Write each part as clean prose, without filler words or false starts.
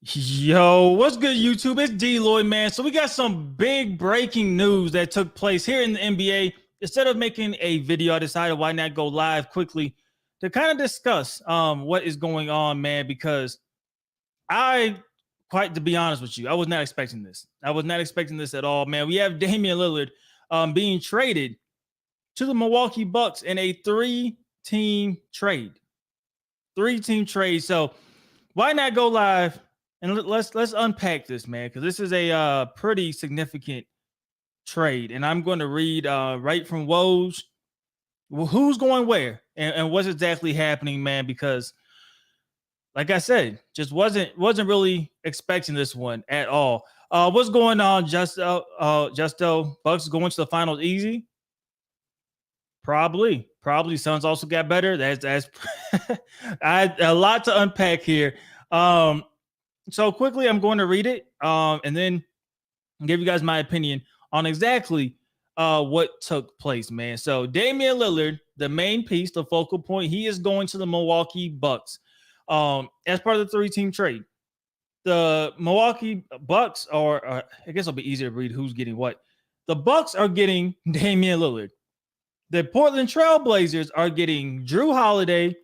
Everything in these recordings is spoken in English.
Yo, what's good, YouTube? It's DLloyd, man. So we got some big breaking news that took place here in the NBA. Instead of making a video, I decided why not go live quickly to kind of discuss what is going on, man. Because I, quite to be honest with you, I was not expecting this. I was not expecting this at all, man. We have Damian Lillard being traded to the Milwaukee Bucks in a three-team trade. Three-team trade. So why not go live and let's unpack this, man, because this is a pretty significant trade, and I'm going to read right from Woj who's going where and what's exactly happening, man. Because, like I said, just wasn't really expecting this one at all. What's going on, Justo? Bucks going to the finals easy? Probably. Suns also got better. That's a lot to unpack here. So quickly, I'm going to read it and then give you guys my opinion on exactly what took place, man. So Damian Lillard, the main piece, the focal point, he is going to the Milwaukee Bucks as part of the three-team trade. The Milwaukee Bucks are, I guess it'll be easier to read who's getting what. The Bucks are getting Damian Lillard. The Portland Trailblazers are getting Drew Holiday,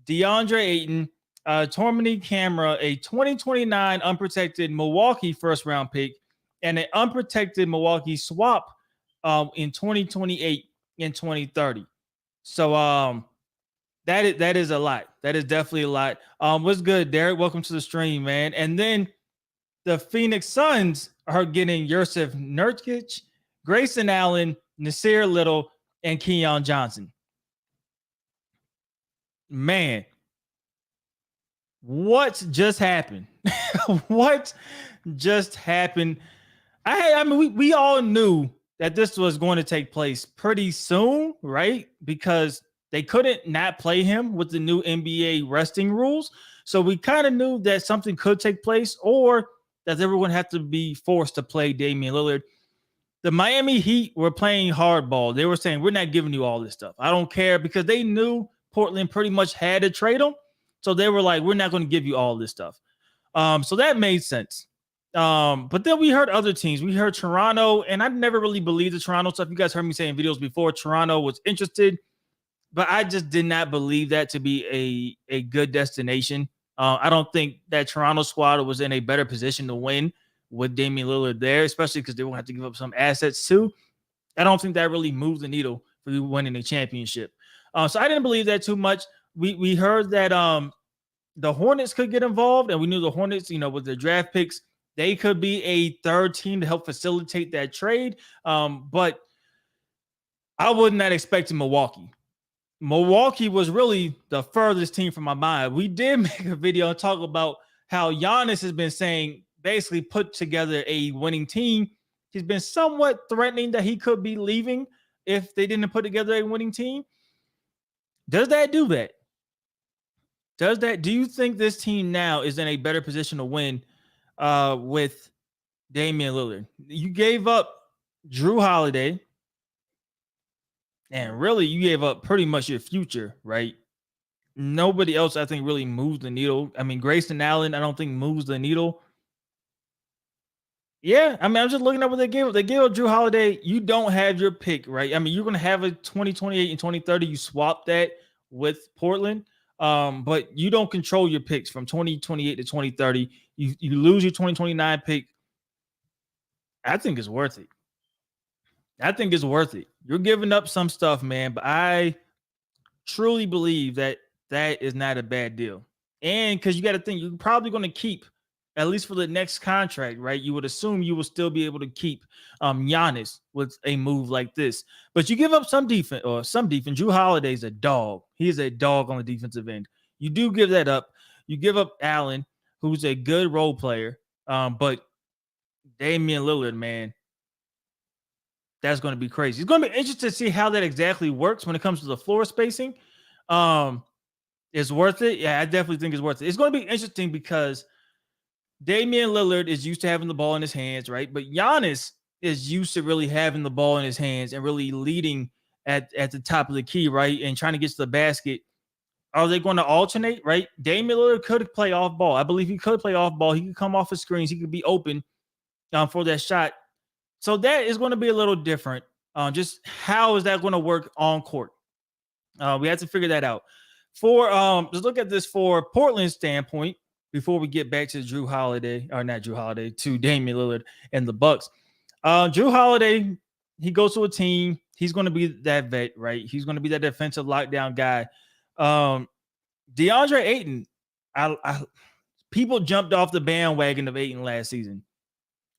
DeAndre Ayton, Tormeny Camera, a 2029 unprotected Milwaukee first-round pick, and an unprotected Milwaukee swap in 2028 and 2030. So that is a lot. That is definitely a lot. What's good, Derek? Welcome to the stream, man. And then the Phoenix Suns are getting Jusuf Nurkic, Grayson Allen, Nasir Little, and Keon Johnson. Man, what just happened? What just happened? I mean, we all knew that this was going to take place pretty soon, right? Because they couldn't not play him with the new NBA resting rules. So we kind of knew that something could take place or that they were going to have to be forced to play Damian Lillard. The Miami Heat were playing hardball. They were saying, we're not giving you all this stuff. I don't care, because they knew Portland pretty much had to trade him. So they were like, we're not going to give you all this stuff. So that made sense. But then we heard other teams. We heard Toronto, and I never really believed the Toronto stuff. You guys heard me say in videos before, Toronto was interested, but I just did not believe that to be a good destination. I don't think that Toronto squad was in a better position to win with Damian Lillard there, especially because they won't have to give up some assets too. I don't think that really moved the needle for you winning a championship. So I didn't believe that too much. We heard that the Hornets could get involved, and we knew the Hornets, with their draft picks, they could be a third team to help facilitate that trade. But I was not expecting Milwaukee. Milwaukee was really the furthest team from my mind. We did make a video and talk about how Giannis has been saying, basically put together a winning team. He's been somewhat threatening that he could be leaving if they didn't put together a winning team. Does that do that? Do you think this team now is in a better position to win with Damian Lillard? You gave up Drew Holiday, and really you gave up pretty much your future, right? Nobody else, I think, really moves the needle. I mean, Grayson Allen, I don't think moves the needle. Yeah, I mean, I'm just looking at what they gave up. They gave up Drew Holiday. You don't have your pick, right? I mean, you're going to have a 2028 and 2030. You swap that with Portland, but you don't control your picks from 2028 to 2030. You lose your 2029 pick. I think it's worth it. You're giving up some stuff, man, but I truly believe that is not a bad deal. And because you got to think, you're probably going to keep, at least for the next contract, right? You would assume you will still be able to keep Giannis with a move like this. But you give up some defense. Drew Holiday's a dog. He's a dog on the defensive end. You do give that up. You give up Allen, who's a good role player. But Damian Lillard, man, that's going to be crazy. It's going to be interesting to see how that exactly works when it comes to the floor spacing. It's worth it. Yeah, I definitely think it's worth it. It's going to be interesting because Damian Lillard is used to having the ball in his hands, right? But Giannis is used to really having the ball in his hands and really leading at the top of the key, right? And trying to get to the basket Are they going to alternate, right? Damian Lillard could play off ball. I believe he could play off ball. He could come off of screens. He could be open for that shot. So that is going to be a little different. Just how is that going to work on court? We have to figure that out. For let's look at this for Portland's standpoint before we get back to Drew Holiday, or not Drew Holiday, to Damian Lillard and the Bucks. Drew Holiday, he goes to a team. He's going to be that vet, right? He's going to be that defensive lockdown guy. DeAndre Ayton, people jumped off the bandwagon of Ayton last season.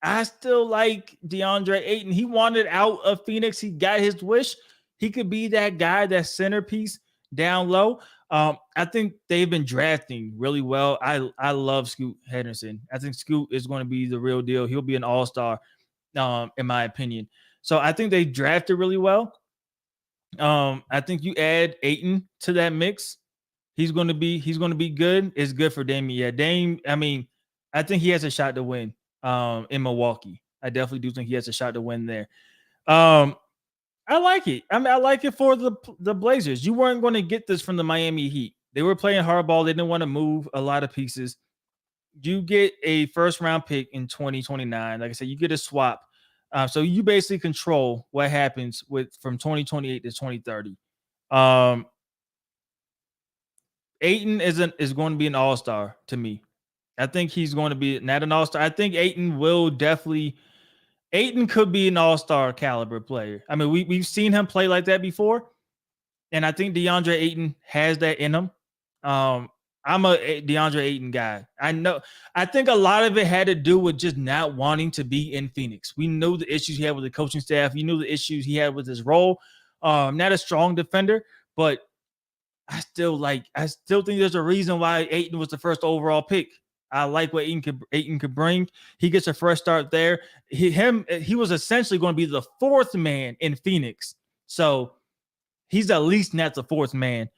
I still like DeAndre Ayton. He wanted out of Phoenix. He got his wish. He could be that guy, that centerpiece down low. I think they've been drafting really well. I love Scoot Henderson. I think Scoot is going to be the real deal. He'll be an all-star, in my opinion. So I think they drafted really well. I think you add Ayton to that mix. He's going to be good. It's good for Damian. Yeah, Dame. I mean, I think he has a shot to win in Milwaukee. I definitely do think he has a shot to win there. I like it. I mean, I like it for the Blazers. You weren't going to get this from the Miami Heat. They were playing hardball. They didn't want to move a lot of pieces. You get a first-round pick in 2029. Like I said, you get a swap. So you basically control what happens from 2028 to 2030. Ayton is going to be an all-star to me. I think he's going to be not an all-star. I think Ayton could be an all-star caliber player. I mean, we've seen him play like that before, and I think DeAndre Ayton has that in him. I'm a DeAndre Ayton guy. I think a lot of it had to do with just not wanting to be in Phoenix. We knew the issues he had with the coaching staff. You knew the issues he had with his role. Not a strong defender, but I still think there's a reason why Ayton was the first overall pick. I like what Ayton could bring. He gets a fresh start there. He was essentially going to be the fourth man in Phoenix. So he's at least not the fourth man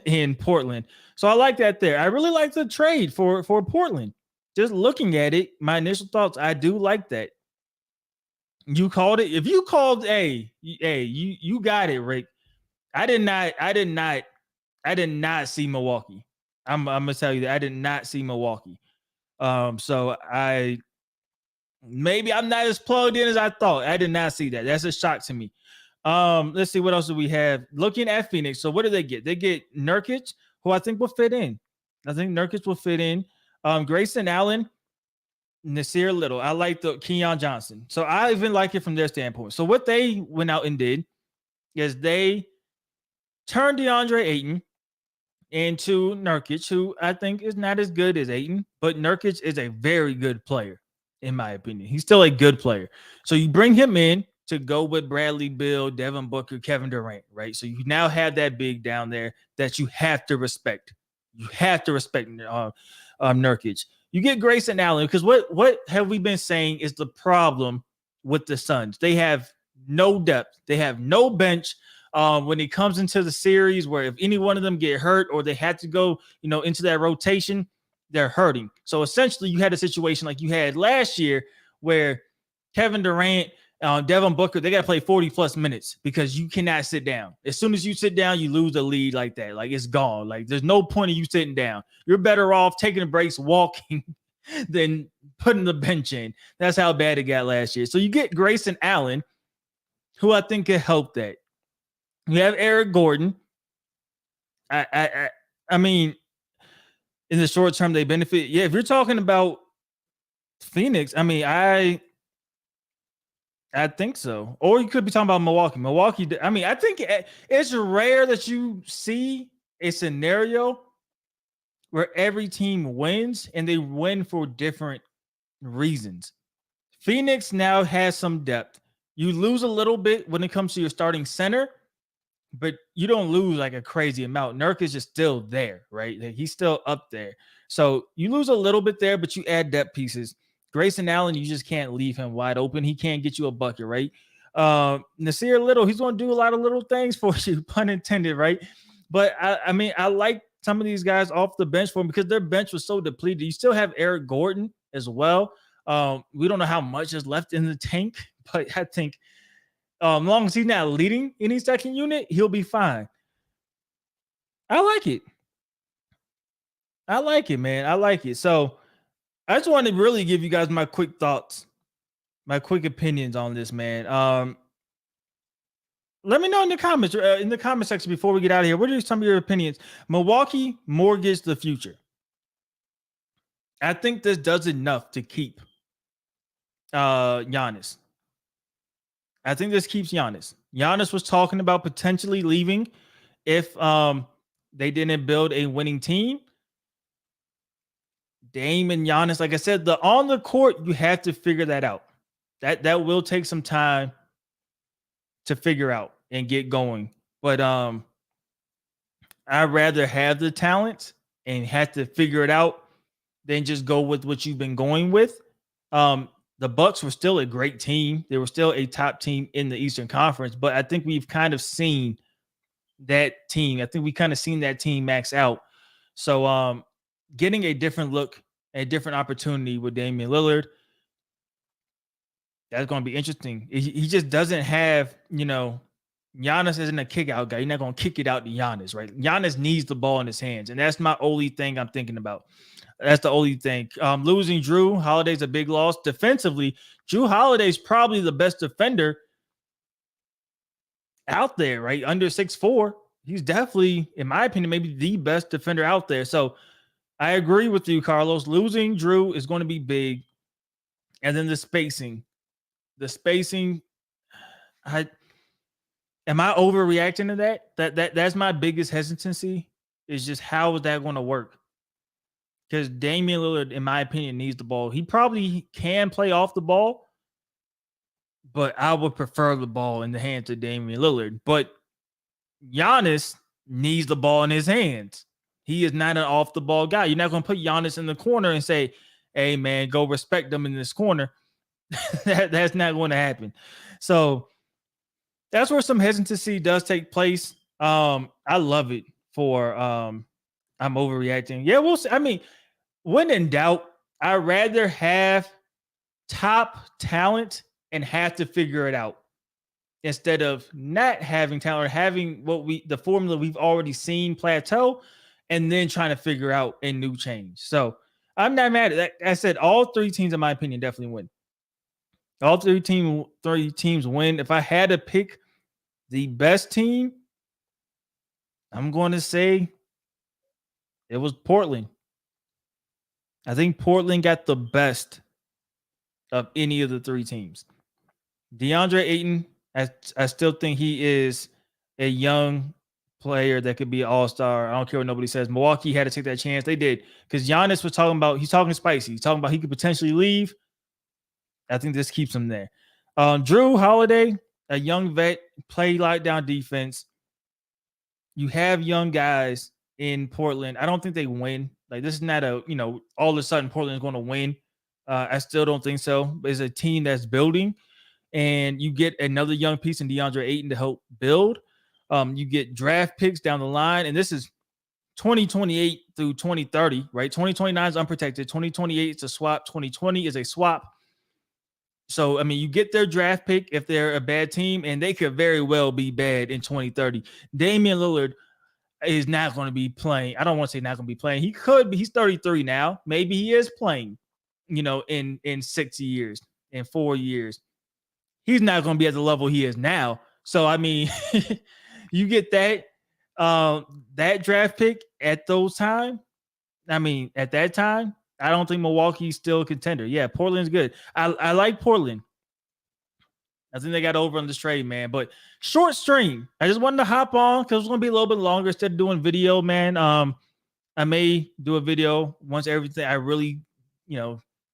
in Portland. So I like that there. I really like the trade for Portland. Just looking at it, my initial thoughts, I do like that. You called it. If you called you got it, Rick. I did not see Milwaukee. I'm gonna tell you that I did not see Milwaukee. So maybe I'm not as plugged in as I thought. I did not see that. That's a shock to me. Let's see what else do we have. Looking at Phoenix, so what do they get? They get Nurkic, who I think will fit in. I think Nurkic will fit in. Grayson Allen, Nasir Little. I like the Keon Johnson. So I even like it from their standpoint. So what they went out and did is they turned DeAndre Ayton into Nurkic, who I think is not as good as Ayton, but Nurkic is a very good player, in my opinion. He's still a good player. So you bring him in to go with Bradley Beal, Devin Booker, Kevin Durant, right? So you now have that big down there that you have to respect. You have to respect Nurkic. You get Grayson Allen, because what have we been saying is the problem with the Suns? They have no depth. They have no bench. When it comes into the series, where if any one of them get hurt or they had to go, into that rotation, they're hurting. So essentially, you had a situation like you had last year where Kevin Durant, Devin Booker, they got to play 40 plus minutes because you cannot sit down. As soon as you sit down, you lose the lead like that. Like it's gone. Like there's no point of you sitting down. You're better off taking a breaks, walking, than putting the bench in. That's how bad it got last year. So you get Grayson Allen, who I think could help that. You have Eric Gordon. I mean, in the short term, they benefit. Yeah, if you're talking about Phoenix, I mean, I think so. Or you could be talking about Milwaukee. Milwaukee, I mean, I think it's rare that you see a scenario where every team wins and they win for different reasons. Phoenix now has some depth. You lose a little bit when it comes to your starting center, but you don't lose like a crazy amount. Nurkic is still there, right? He's still up there. So you lose a little bit there, but you add depth pieces. Grayson Allen, you just can't leave him wide open. He can't get you a bucket, right? Nasir Little, he's going to do a lot of little things for you, pun intended, right? But I mean, I like some of these guys off the bench for him because their bench was so depleted. You still have Eric Gordon as well. We don't know how much is left in the tank, but I think as long as he's not leading any second unit, he'll be fine. I like it. I like it, man. I like it. So I just want to really give you guys my quick thoughts, my quick opinions on this, man. Let me know in the comment section before we get out of here. What are some of your opinions? Milwaukee mortgaged the future. I think this does enough to keep Giannis. I think this keeps Giannis. Giannis was talking about potentially leaving if they didn't build a winning team. Dame and Giannis, like I said, on the court, you have to figure that out. That will take some time to figure out and get going. But I'd rather have the talent and have to figure it out than just go with what you've been going with. The Bucks were still a great team. They were still a top team in the Eastern Conference, but I think we've kind of seen that team. I think we kind of seen that team max out. So getting a different look, a different opportunity with Damian Lillard, that's going to be interesting. He just doesn't have, Giannis isn't a kick out guy. You're not going to kick it out to Giannis, right? Giannis needs the ball in his hands, and that's my only thing I'm thinking about. That's the only thing. Losing Jrue Holiday's a big loss. Defensively, Jrue Holiday's probably the best defender out there, right? Under 6'4". He's definitely, in my opinion, maybe the best defender out there. So I agree with you, Carlos. Losing Jrue is going to be big. And then the spacing. Am I overreacting to that? That's my biggest hesitancy, is just how is that going to work? Because Damian Lillard, in my opinion, needs the ball. He probably can play off the ball, but I would prefer the ball in the hands of Damian Lillard. But Giannis needs the ball in his hands. He is not an off the ball guy. You're not going to put Giannis in the corner and say, hey, man, go respect them in this corner. That's not going to happen. So that's where some hesitancy does take place. I love it for I'm overreacting. Yeah, we'll see. I mean, when in doubt, I'd rather have top talent and have to figure it out instead of not having talent or having the formula we've already seen plateau and then trying to figure out a new change. So I'm not mad at that. I said all three teams, in my opinion, definitely win. All three teams win. If I had to pick the best team, I'm going to say it was Portland. I think Portland got the best of any of the three teams. DeAndre Ayton, I still think he is a young player that could be an all-star. I don't care what nobody says. Milwaukee had to take that chance. They did. Because Giannis was talking about, he's talking spicy. He's talking about he could potentially leave. I think this keeps him there. Jrue Holiday, a young vet, play lockdown defense. You have young guys in Portland. I don't think they win. Like, this is not all of a sudden Portland is going to win. I still don't think so. It's a team that's building, and you get another young piece in DeAndre Ayton to help build. You get draft picks down the line, and this is 2028 through 2030, right? 2029 is unprotected. 2028 is a swap. 2020 is a swap. So, I mean, you get their draft pick if they're a bad team, and they could very well be bad in 2030. Damian Lillard is not going to be playing. I don't want to say not going to be playing. He could be. He's 33 now. Maybe he is playing, in 6 years, in 4 years. He's not going to be at the level he is now. So, I mean, you get that draft pick at those time. I mean, at that time, I don't think Milwaukee's still a contender. Yeah, Portland's good. I like Portland. I think they got over on this trade, man. But short stream. I just wanted to hop on because it's going to be a little bit longer instead of doing video, man. I may do a video once everything I really,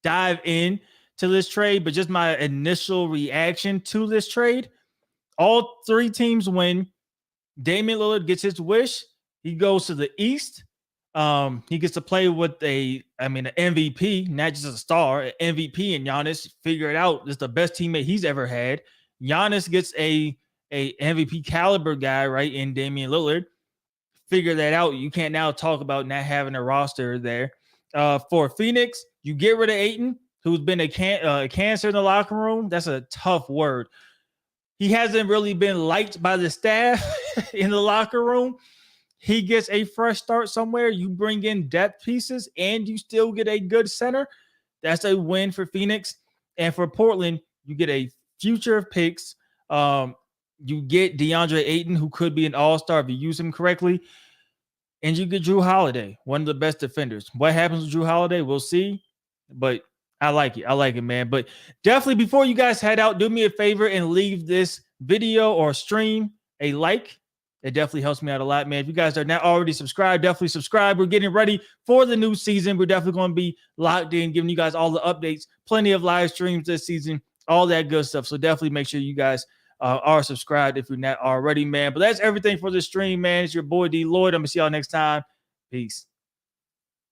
dive in to this trade. But just my initial reaction to this trade. All three teams win. Damian Lillard gets his wish. He goes to the East. He gets to play with an MVP, not just a star, an MVP, and Giannis figure it out. It's the best teammate he's ever had. Giannis gets a MVP caliber guy, right, in Damian Lillard. Figure that out. You can't now talk about not having a roster there. For Phoenix, you get rid of Ayton, who's been a cancer in the locker room. That's a tough word. He hasn't really been liked by the staff in the locker room. he gets a fresh start somewhere. You bring in depth pieces and you still get a good center. That's a win for Phoenix. And for Portland, you get a future of picks. You get DeAndre Ayton, who could be an all-star if you use him correctly. And you get Drew Holiday, one of the best defenders. What happens with Drew Holiday, we'll see. But I like it. I like it, man. But definitely before you guys head out, do me a favor and leave this video or stream a like. It definitely helps me out a lot, man. If you guys are not already subscribed, definitely subscribe. We're getting ready for the new season. We're definitely going to be locked in, giving you guys all the updates, plenty of live streams this season, all that good stuff. So definitely make sure you guys are subscribed if you're not already, man. But that's everything for the stream, man. It's your boy DLloyd. I'm going to see y'all next time. Peace.